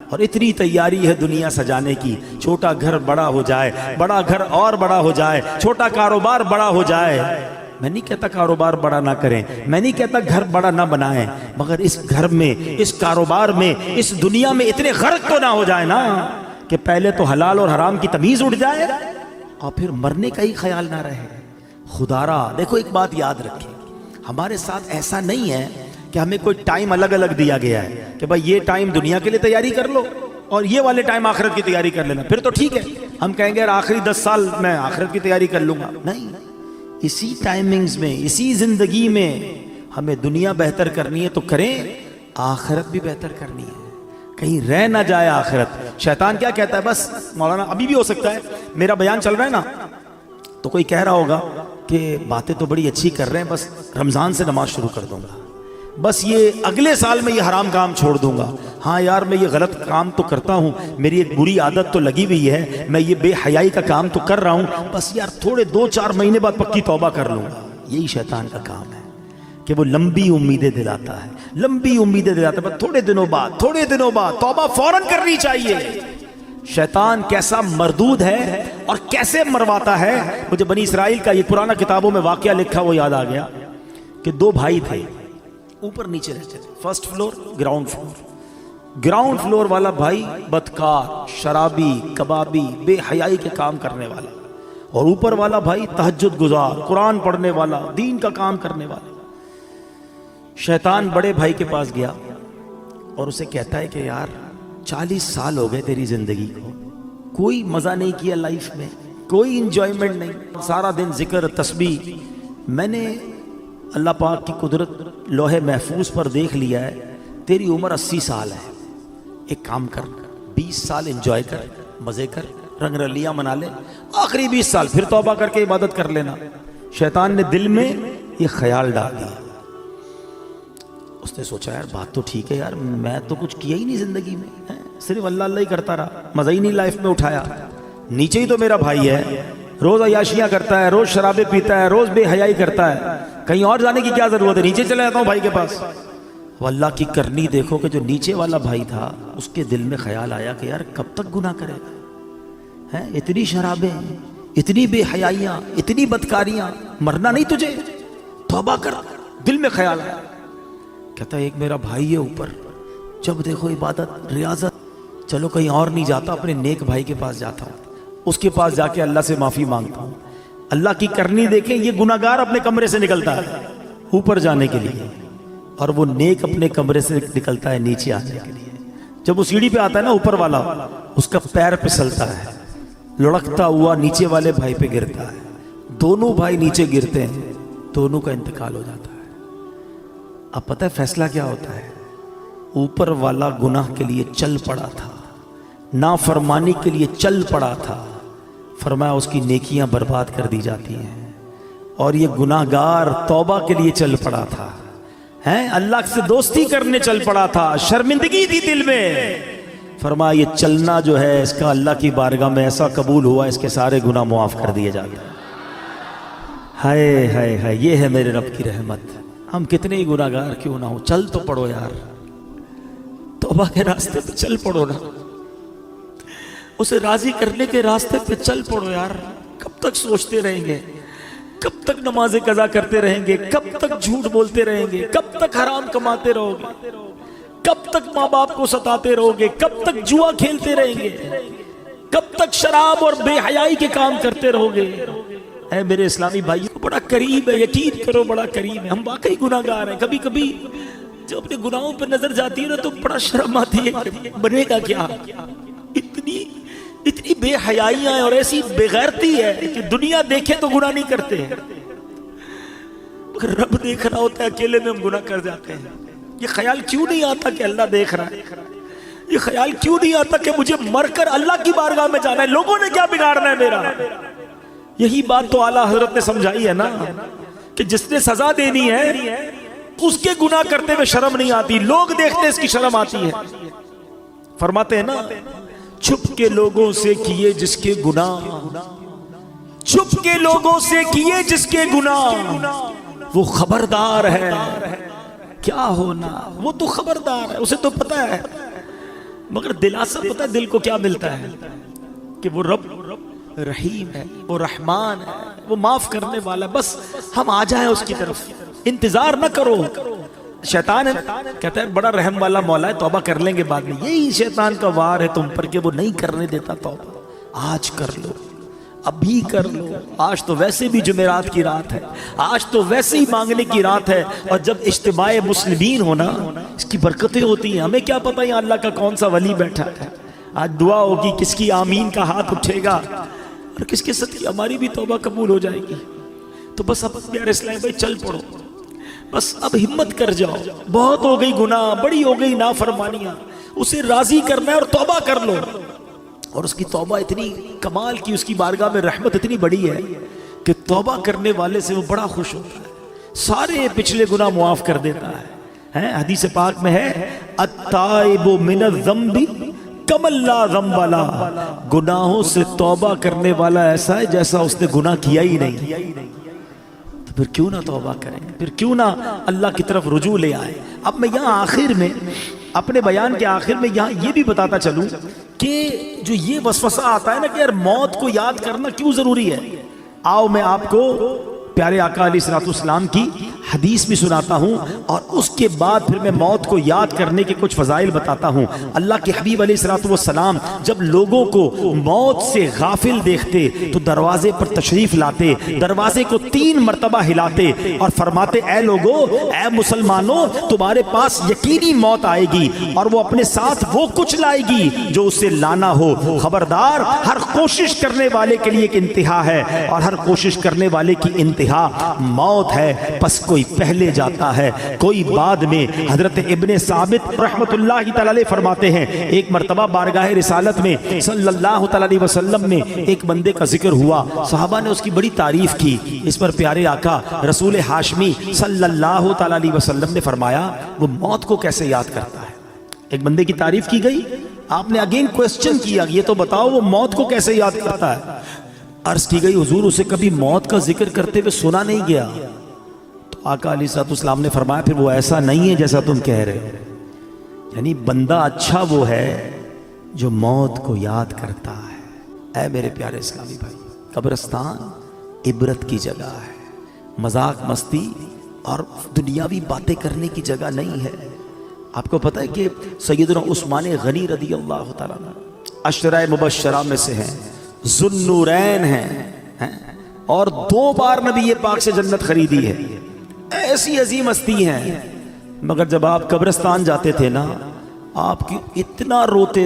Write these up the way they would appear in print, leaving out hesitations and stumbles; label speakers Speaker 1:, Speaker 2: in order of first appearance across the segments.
Speaker 1: اور اتنی تیاری ہے دنیا سجانے کی، چھوٹا گھر بڑا ہو جائے، بڑا گھر اور بڑا ہو جائے، چھوٹا کاروبار بڑا ہو جائے۔ میں نہیں کہتا کاروبار بڑا نہ کریں، میں نہیں کہتا گھر بڑا نہ بنائیں، مگر اس گھر میں، اس کاروبار میں، اس دنیا میں اتنے غرق تو نہ ہو جائے نا کہ پہلے تو حلال اور حرام کی تمیز اٹھ جائے اور پھر مرنے کا ہی خیال نہ رہے۔ خدا را دیکھو ایک بات یاد رکھیں، ہمارے ساتھ ایسا نہیں ہے کہ ہمیں کوئی ٹائم الگ الگ دیا گیا ہے کہ بھائی یہ ٹائم دنیا کے لیے تیاری کر لو اور یہ والے ٹائم آخرت کی تیاری کر لینا، پھر تو ٹھیک ہے، ہم کہیں گے آخری 10 سال میں آخرت کی تیاری کر لوں گا۔ نہیں، اسی ٹائمنگز میں، اسی زندگی میں ہمیں دنیا بہتر کرنی ہے تو کریں، آخرت بھی بہتر کرنی ہے، کہیں رہ نہ جائے آخرت۔ شیطان کیا کہتا ہے، بس مولانا ابھی بھی ہو سکتا ہے میرا بیان چل رہا ہے نا تو کوئی کہہ رہا ہوگا کہ باتیں تو بڑی اچھی کر رہے ہیں، بس رمضان سے نماز شروع کر دوں گا، بس یہ اگلے سال میں یہ حرام کام چھوڑ دوں گا، ہاں یار میں یہ غلط کام تو کرتا ہوں، میری ایک بری عادت تو لگی ہوئی ہے، میں یہ بے حیائی کا کام تو کر رہا ہوں، بس یار تھوڑے 2-4 مہینے بعد پکی توبہ کر لوں گا۔ یہی شیطان کا کام ہے کہ وہ لمبی امیدیں دلاتا ہے، لمبی امیدیں دلاتا ہے، بس تھوڑے دنوں بعد توبہ فوراً کرنی چاہیے۔ شیطان کیسا مردود ہے اور کیسے مرواتا ہے۔ مجھے بنی اسرائیل کا یہ پرانا کتابوں میں واقعہ لکھا وہ یاد آ گیا کہ 2 بھائی تھے، اوپر نیچے رہتے تھے، first floor ground floor. Ground floor والا بھائی بدکار، شرابی، کبابی، بے حیائی کے کام کرنے والا، اور اوپر والا بھائی تہجد گزار، قرآن پڑھنے والا، دین کا کام کرنے والا۔ شیطان بڑے بھائی کے پاس گیا اور اسے کہتا ہے کہ یار 40 سال ہو گئے تیری زندگی کو، کوئی مزہ نہیں کیا لائف میں، کوئی انجوائمنٹ نہیں، سارا دن ذکر تسبیح۔ میں نے اللہ پاک کی قدرت لوح محفوظ پر دیکھ لیا ہے، تیری عمر 80 سال ہے، ایک کام کر 20 سال انجوائے کر، مزے کر، رنگ رلیاں منا لے، آخری 20 سال پھر توبہ کر کے عبادت کر لینا۔ شیطان نے دل میں یہ خیال ڈال دیا، اس نے سوچا یار بات تو ٹھیک ہے یار، میں تو کچھ کیا ہی نہیں زندگی میں، صرف اللہ اللہ ہی کرتا رہا، مزہ ہی نہیں لائف میں اٹھایا، نیچے ہی تو میرا بھائی ہے، روز عیاشیاں کرتا ہے، روز شرابیں پیتا ہے، روز بے حیائی کرتا ہے، کہیں اور جانے کی کیا ضرورت ہے، نیچے چلے جاتا ہوں بھائی کے پاس۔ وہ اللہ کی کرنی دیکھو کہ جو نیچے والا بھائی تھا اس کے دل میں خیال آیا کہ یار کب تک گناہ کرے گا، اتنی شرابیں، اتنی بے حیائیاں، اتنی بدکاریاں، مرنا نہیں تجھے، توبہ کر۔ دل میں خیال آیا، کہتا ہے ایک میرا بھائی ہے اوپر، جب دیکھو عبادت ریاضت، چلو کہیں اور نہیں جاتا، اپنے نیک بھائی کے پاس جاتا ہوں، اس کے پاس جا کے اللہ سے معافی مانگتا ہوں۔ اللہ کی کرنی دیکھیں، یہ گناہگار اپنے کمرے سے نکلتا ہے اوپر جانے کے لیے، اور وہ نیک اپنے کمرے سے نکلتا ہے نیچے آنے کے لیے۔ جب وہ سیڑھی پہ آتا ہے نا اوپر والا، اس کا پیر پھسلتا ہے، لڑکتا ہوا نیچے والے بھائی پہ گرتا ہے، دونوں بھائی نیچے گرتے ہیں، دونوں کا انتقال ہو جاتا ہے۔ اب پتہ ہے فیصلہ کیا ہوتا ہے، اوپر والا گناہ کے لیے چل پڑا تھا، نافرمانی کے لیے چل پڑا تھا، فرمایا اس کی نیکیاں برباد کر دی جاتی ہیں، اور یہ گناہگار توبہ کے لیے چل پڑا تھا، اللہ سے دوستی کرنے چل پڑا تھا، شرمندگی تھی دل میں، فرمایا یہ چلنا جو ہے اس کا اللہ کی بارگاہ میں ایسا قبول ہوا، اس کے سارے گناہ معاف کر دیے جاتے ہیں۔ ہائے ہائے ہائے، یہ ہے میرے رب کی رحمت۔ ہم کتنے ہی گناہگار کیوں نہ ہو، چل تو پڑو یار، توبہ کے راستے پہ چل پڑو نا، اسے راضی کرنے کے راستے پہ چل پڑو یار۔ کب تک سوچتے رہیں گے، کب تک نمازیں قضا کرتے رہیں گے، کب تک جھوٹ بولتے رہیں گے، کب تک حرام کماتے رہو گے، کب تک ماں باپ کو ستاتے رہو گے، کب تک جوا کھیلتے رہیں گے، کب تک شراب اور بے حیائی کے کام کرتے رہو گے۔ اے میرے اسلامی بھائیوں، بڑا قریب ہے، یقین کرو بڑا قریب ہے، ہم واقعی گناہگار ہیں۔ کبھی کبھی جب اپنے گناہوں پر نظر جاتی ہے نا تو بڑا شرم آتی ہے کہ بنے گا کیا، اتنی بے حیائیاں ہیں اور ایسی بے غیرتی ہے کہ دنیا دیکھے تو گناہ نہیں کرتے ہیں، مگر رب دیکھ رہا ہوتا ہے، اکیلے میں ہم گناہ کر جاتے ہیں۔ یہ خیال کیوں نہیں آتا کہ اللہ دیکھ رہا ہے، یہ خیال کیوں نہیں آتا کہ مجھے مر کر اللہ کی بارگاہ میں جانا ہے، لوگوں نے کیا بگاڑنا ہے میرا۔ یہی بات تو اعلیٰ حضرت نے سمجھائی ہے نا کہ جس نے سزا دینی ہے اس کے گناہ کرتے ہوئے شرم نہیں آتی، لوگ دیکھتے اس کی شرم آتی ہے۔ فرماتے ہیں نا، چھپ کے لوگوں سے کیے جس کے گناہ، چھپ کے لوگوں سے کیے جس کے گناہ، وہ خبردار ہے کیا ہونا، وہ تو خبردار ہے، اسے تو پتا ہے مگر دلاسا پتہ ہے دل کو کیا ملتا ہے کہ وہ رب رحیم ہے، وہ رحمان ہے، وہ معاف کرنے والا، بس ہم آ جائیں اس کی طرف، انتظار نہ کرو۔ شیطان ہے کہتا ہے بڑا رحم والا مولا ہے، توبہ کر لیں گے بعد میں، یہی شیطان کا وار ہے تم پر کہ وہ نہیں کرنے دیتا توبہ۔ آج کر لو، ابھی کر لو، آج تو ویسے بھی جمعرات کی رات ہے، آج تو ویسے ہی مانگنے کی رات ہے، اور جب اجتماع مسلمین ہونا اس کی برکتیں ہوتی ہیں۔ ہمیں کیا پتہ یہاں اللہ کا کون سا ولی بیٹھا ہے، آج دعا ہوگی، کس کی آمین کا ہاتھ اٹھے گا اور کس کے صدقے ہماری بھی توبہ قبول ہو جائے گی۔ تو بس اب پیارے اسلام بھائی چل پڑو، بس اب ہمت کر جاؤ، بہت ہو گئی گناہ، بڑی ہو گئی نافرمانیاں، اسے راضی کرنا ہے اور توبہ کر لو۔ اور اس کی توبہ اتنی کمال کی، اس کی بارگاہ میں رحمت اتنی بڑی ہے کہ توبہ کرنے والے سے وہ بڑا خوش ہوتا ہے، سارے پچھلے گناہ معاف کر دیتا ہے۔ حدیث پاک میں ہے التائب من الذنب کمن لا ذنب لہ، گناہوں سے توبہ کرنے والا ایسا ہے جیسا اس نے گناہ کیا ہی نہیں۔ تو پھر کیوں نہ توبہ کریں، پھر کیوں نہ اللہ کی طرف رجوع لے آئے۔ اب میں یہاں آخر میں اپنے بیان کے آخر میں یہاں یہ بھی بتاتا چلوں کہ جو یہ وسوسہ آتا ہے نا کہ یار موت کو یاد کرنا کیوں ضروری ہے، آؤ میں آپ کو پیارے آقا علیہ الصلوۃ والسلام کی حدیث بھی سناتا ہوں، اور اس کے بعد پھر میں موت کو یاد کرنے کے کچھ فضائل بتاتا ہوں۔ اللہ کے حبیب علیہ الصلوۃ والسلام جب لوگوں کو موت سے غافل دیکھتے تو دروازے پر تشریف لاتے، دروازے کو 3 مرتبہ ہلاتے اور فرماتے اے لوگو، اے مسلمانوں، تمہارے پاس یقینی موت آئے گی اور وہ اپنے ساتھ وہ کچھ لائے گی جو اسے لانا ہو، خبردار ہر کوشش کرنے والے کے لیے ایک انتہا ہے، اور ہر کوشش کرنے والے کی انتہا موت ہے، پس کوئی پہلے جاتا ہے کوئی بعد میں۔ حضرت ابن ثابت رحمت اللہ تعالی علیہ فرماتے ہیں ایک مرتبہ بارگاہ رسالت میں صلی اللہ تعالی علیہ وسلم میں ایک بندے کا ذکر ہوا، صحابہ نے اس کی بڑی تعریف کی۔ اس پر پیارے آقا رسول ہاشمی صلی اللہ تعالی علیہ وسلم نے فرمایا وہ موت کو کیسے یاد کرتا ہے۔ ایک بندے کی تعریف کی گئی، آپ نے اگین کوسچن کیا یہ تو بتاؤ وہ موت کو کیسے یاد کرتا ہے۔ عرض کی گئی حضور اسے کبھی موت کا ذکر کرتے ہوئے سنا نہیں گیا۔ تو آقا علیہ الصلوۃ والسلام نے فرمایا پھر وہ ایسا نہیں ہے جیسا تم کہہ رہے ہو، یعنی بندہ اچھا وہ ہے جو موت کو یاد کرتا ہے۔ اے میرے پیارے اسلامی بھائی، قبرستان عبرت کی جگہ ہے، مذاق مستی اور دنیاوی باتیں کرنے کی جگہ نہیں ہے۔ آپ کو پتہ ہے کہ سیدنا عثمان غنی رضی اللہ تعالیٰ عنہ عشرہ مبشرہ میں سے ہیں، ذوالنورین ہیں، اور 2 بار نبی پاک سے جنت خریدی ہے، ایسی عظیم ہستی ہیں۔ مگر جب آپ قبرستان جاتے تھے نا، آپ کی اتنا روتے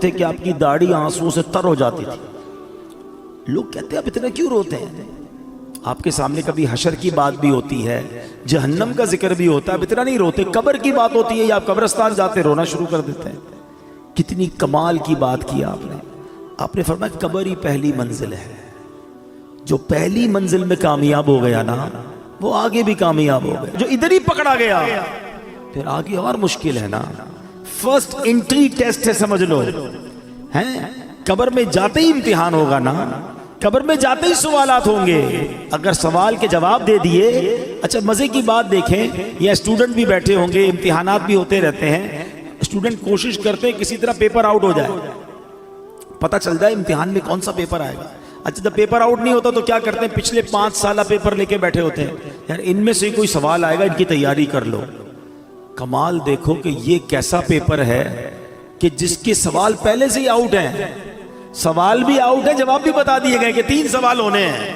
Speaker 1: تھے کہ آپ کی داڑھی آنسوں سے تر ہو جاتی تھی۔ لوگ کہتے ہیں آپ اتنا کیوں روتے ہیں؟ آپ کے سامنے کبھی حشر کی بات بھی ہوتی ہے، جہنم کا ذکر بھی ہوتا ہے، اب اتنا نہیں روتے۔ قبر کی بات ہوتی ہے یا آپ قبرستان جاتے رونا شروع کر دیتے ہیں۔ کتنی کمال کی بات کی آپ نے فرمایا قبر ہی پہلی منزل ہے، جو پہلی منزل میں کامیاب ہو گیا نا وہ آگے بھی کامیاب ہو گیا، جو ادھر ہی پکڑا گیا پھر آگے اور مشکل ہے نا۔ فرسٹ انٹری ٹیسٹ ہے سمجھ لو، ہیں قبر میں جاتے ہی امتحان ہوگا نا، قبر میں جاتے ہی سوالات ہوں گے۔ اگر سوال کے جواب دے دیے، اچھا مزے کی بات دیکھیں، یہ اسٹوڈنٹ بھی بیٹھے ہوں گے، امتحانات بھی ہوتے رہتے ہیں، اسٹوڈنٹ کوشش کرتے ہیں کسی طرح پیپر آؤٹ ہو جائے، پتہ چل جائے امتحان میں کون سا پیپر آئے گا۔ اچھا جب پیپر آؤٹ نہیں ہوتا تو کیا کرتے ہیں، پچھلے 5 سالہ پیپر لے کے بیٹھے ہوتے ہیں، یار ان میں سے کوئی سوال آئے گا ان کی تیاری کر لو۔ کمال دیکھو کہ یہ کیسا پیپر ہے کہ جس کے سوال پہلے سے ہی آؤٹ ہیں، سوال بھی آؤٹ ہے، جواب بھی بتا دیے گئے کہ 3 سوال ہونے ہیں۔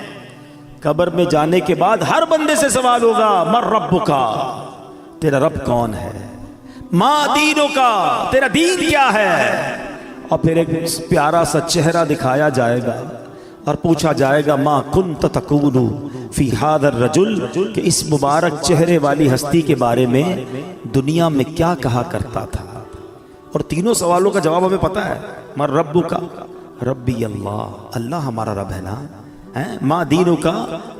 Speaker 1: قبر میں جانے کے بعد ہر بندے سے سوال ہوگا من ربک، تیرا رب کون ہے، ما دینک، تیرا دین کیا ہے، اور پھر ایک پیارا سا چہرہ دکھایا جائے گا اور پوچھا جائے گا ما کنت تقول فی ھذا الرجل، کہ اس مبارک چہرے والی ہستی کے بارے میں دنیا میں کیا کہا کرتا تھا۔ اور تینوں سوالوں کا جواب ہمیں پتہ ہے، من ربک، ربی اللہ، اللہ ہمارا رب ہے نا، ما دینک،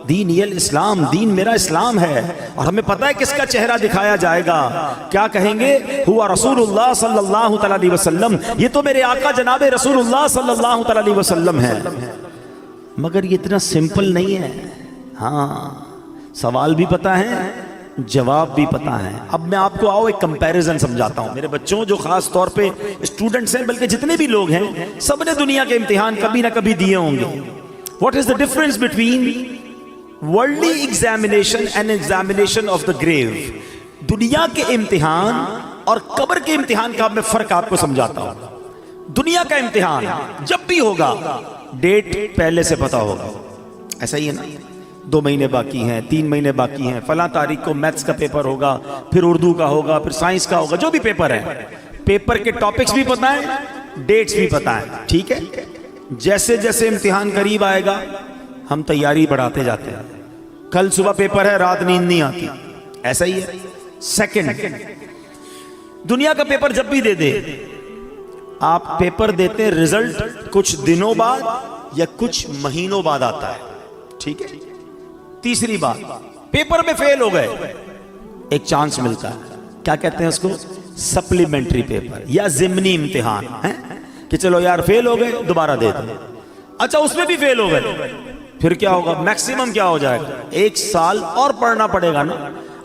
Speaker 1: دین یہ الاسلام، دین میرا اسلام ہے۔ اور ہمیں پتہ ہے کس کا چہرہ دکھایا جائے گا، کیا کہیں گے، ہوا رسول اللہ صلی اللہ تعالی علیہ وسلم، یہ تو میرے آقا جناب رسول اللہ صلی اللہ تعالی علیہ وسلم ہے۔ مگر یہ اتنا سمپل نہیں ہے، ہاں سوال بھی پتہ ہے، جواب بھی پتا ہے. اب میں آپ کو ایک کمپیریزن سمجھاتا ہوں. میرے بچوں جو خاص طور پہ اسٹوڈنٹس ہیں بلکہ جتنے بھی لوگ ہیں سب نے دنیا کے امتحان کبھی نہ کبھی دیے ہوں گے. What is the difference between worldly examination and examination of the grave? دنیا کے امتحان اور قبر کے امتحان کا میں فرق آپ کو سمجھاتا ہوں. دنیا کا امتحان جب بھی ہوگا ڈیٹ پہلے سے پتا ہوگا. ایسا ہی ہے نا؟ 2 مہینے باقی ہیں، 3 مہینے باقی ہیں، فلاں تاریخ کو میتھس کا پیپر ہوگا، پھر اردو کا ہوگا، پھر سائنس کا ہوگا، جو بھی پیپر ہے. پیپر کے ٹاپکس بھی پتہ ہیں، ڈیٹس بھی پتہ ہیں. ٹھیک ہے؟ جیسے جیسے امتحان قریب آئے گا ہم تیاری بڑھاتے جاتے ہیں. کل صبح پیپر ہے، رات نیند نہیں آتی. ایسا ہی ہے. سیکنڈ، دنیا کا پیپر جب بھی دے دے، آپ پیپر دیتے ہیں، رزلٹ کچھ دنوں بعد یا کچھ مہینوں بعد آتا ہے. ٹھیک ہے؟ تیسری بات، پیپر میں فیل ہو گئے، ایک چانس ملتا ہے. کیا کہتے ہیں اس کو؟ سپلیمنٹری پیپر یا ضمنی امتحان ہے کہ چلو یار فیل ہو گئے دوبارہ دے دو. اچھا اس میں بھی فیل ہو گئے، پھر کیا ہوگا؟ میکسیمم کیا ہو جائے گا؟ 1 سال اور پڑھنا پڑے گا نا.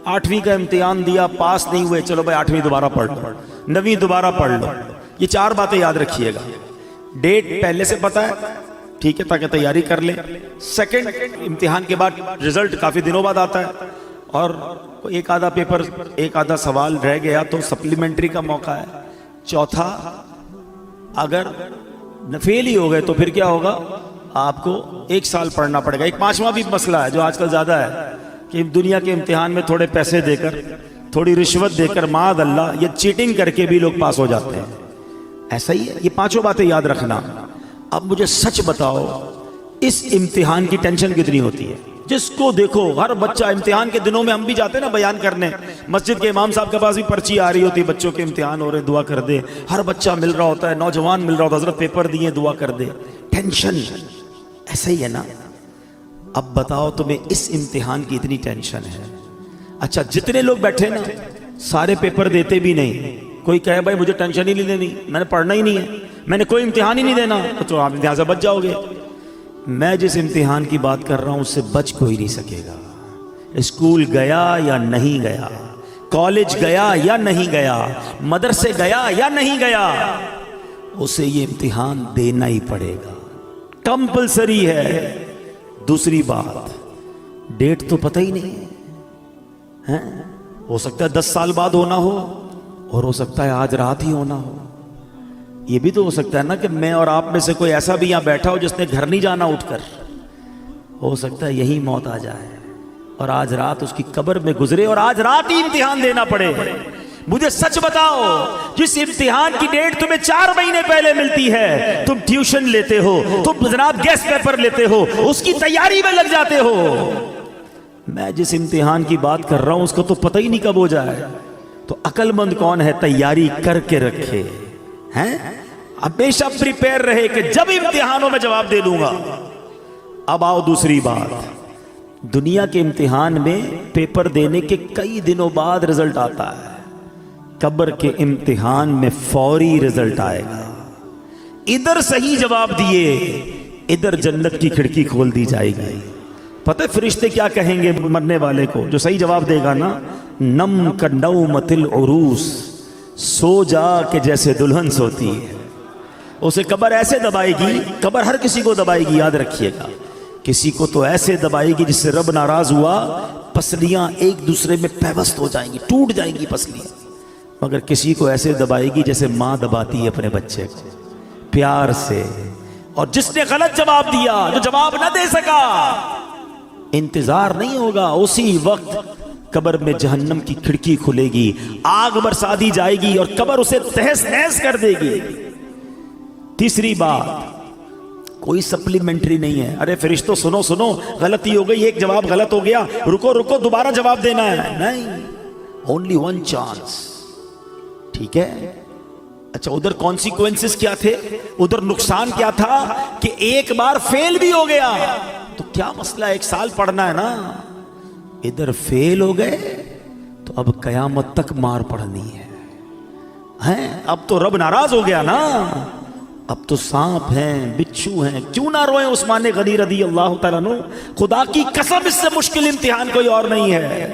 Speaker 1: 8ویں کا امتحان دیا، پاس نہیں ہوئے، چلو بھائی 8ویں دوبارہ پڑھ لو، 9ویں دوبارہ پڑھ لو. یہ 4 باتیں یاد رکھیے گا. ڈیٹ پہلے سے پتا ہے، ٹھیک ہے، تاکہ تیاری کر لیں. سیکنڈ، امتحان کے بعد رزلٹ کافی دنوں بعد آتا ہے، اور ایک آدھا پیپر، ایک آدھا سوال رہ گیا تو سپلیمنٹری کا موقع ہے. چوتھا، اگر فیل ہی ہو گئے تو پھر کیا ہوگا؟ آپ کو 1 سال پڑھنا پڑے گا. ایک 5واں بھی مسئلہ ہے جو آج کل زیادہ ہے کہ دنیا کے امتحان میں تھوڑے پیسے دے کر، تھوڑی رشوت دے کر، معاذ اللہ، یہ چیٹنگ کر کے بھی لوگ پاس ہو جاتے ہیں. ایسا ہی ہے. یہ 5 باتیں یاد رکھنا. اب مجھے سچ بتاؤ، اس امتحان کی ٹینشن کتنی ہوتی ہے؟ جس کو دیکھو ہر بچہ امتحان کے دنوں میں، ہم بھی جاتے ہیں نا بیان کرنے، مسجد کے امام صاحب کے پاس بھی پرچی آ رہی ہوتی ہے، بچوں کے امتحان ہو رہے، دعا کر دے. ہر بچہ مل رہا ہوتا ہے، نوجوان مل رہا ہوتا ہے، حضرت پیپر دیے، دعا کر دے. ٹینشن. ایسا ہی ہے نا؟ اب بتاؤ تمہیں اس امتحان کی اتنی ٹینشن ہے. اچھا جتنے لوگ بیٹھے نا سارے پیپر دیتے بھی نہیں. کوئی کہے بھائی مجھے ٹینشن ہی نہیں لینی، میں نے پڑھنا ہی نہیں ہے، میں نے کوئی امتحان ہی نہیں دینا، تو آپ امتحان سے بچ جاؤ گے. میں جس امتحان کی بات کر رہا ہوں اس سے بچ کوئی نہیں سکے گا. اسکول گیا یا نہیں گیا، کالج گیا یا نہیں گیا، مدرسے گیا یا نہیں گیا، اسے یہ امتحان دینا ہی پڑے گا. کمپلسری ہے. دوسری بات، ڈیٹ تو پتہ ہی نہیں ہے. ہو سکتا ہے 10 سال بعد ہونا ہو، اور ہو سکتا ہے آج رات ہی ہونا ہو. یہ بھی تو ہو سکتا ہے نا کہ میں اور آپ میں سے کوئی ایسا بھی یہاں بیٹھا ہو جس نے گھر نہیں جانا اٹھ کر. ہو سکتا ہے یہی موت آ جائے اور آج رات اس کی قبر میں گزرے اور آج رات ہی امتحان دینا پڑے. مجھے سچ بتاؤ، جس امتحان کی ڈیٹ تمہیں 4 مہینے پہلے ملتی ہے، تم ٹیوشن لیتے ہو، تم جناب گیسٹ پیپر لیتے ہو، اس کی تیاری میں لگ جاتے ہو. میں جس امتحان کی بات کر رہا ہوں اس کو تو پتہ ہی نہیں کب ہو جائے. تو عقل مند کون ہے؟ تیاری کر کے رکھے ہیں، ہمیشہ پریپیئر رہے کہ جب امتحانوں میں جواب دے دوں گا. اب آؤ دوسری بات، دنیا کے امتحان میں پیپر دینے کے کئی دنوں بعد رزلٹ آتا ہے. قبر کے امتحان میں فوری رزلٹ آئے گا. ادھر صحیح جواب دیے، ادھر جنت کی کھڑکی کھول دی جائے گی. پتہ ہے فرشتے کیا کہیں گے مرنے والے کو جو صحیح جواب دے گا نا؟ نم کا نومت العروس، سو جا کہ جیسے دلہن سوتی ہے. اسے قبر ایسے دبائے گی، قبر ہر کسی کو دبائے گی، یاد رکھیے گا. کسی کو تو ایسے دبائے گی جس سے رب ناراض ہوا، پسلیاں ایک دوسرے میں پیوست ہو جائیں گی، ٹوٹ جائیں گی پسلیاں. مگر کسی کو ایسے دبائے گی جیسے ماں دباتی ہے اپنے بچے کو، پیار سے. اور جس نے غلط جواب دیا، جو جواب نہ دے سکا، انتظار نہیں ہوگا، اسی وقت قبر میں جہنم کی کھڑکی کھلے گی، آگ برسا دی جائے گی اور قبر اسے تہس نہس کر دے گی. تیسری بات، کوئی سپلیمنٹری نہیں ہے. ارے فرشتوں سنو سنو، غلطی ہو گئی، ایک جواب غلط ہو گیا، رکو رکو دوبارہ جواب دینا ہے. نہیں، اونلی 1 چانس. ٹھیک ہے؟ اچھا ادھر کانسیکوینسز کیا تھے؟ ادھر نقصان کیا تھا کہ ایک بار فیل بھی ہو گیا تو کیا مسئلہ، 1 سال پڑھنا ہے نا. ادھر فیل ہو گئے تو اب قیامت تک مار پڑنی ہے. اب تو رب ناراض ہو گیا نا، اب تو سانپ ہیں، بچھو ہیں. کیوں نہ روئیں عثمان غنی رضی اللہ تعالیٰ عنہ، خدا کی قسم اس سے مشکل امتحان کوئی اور نہیں ہے.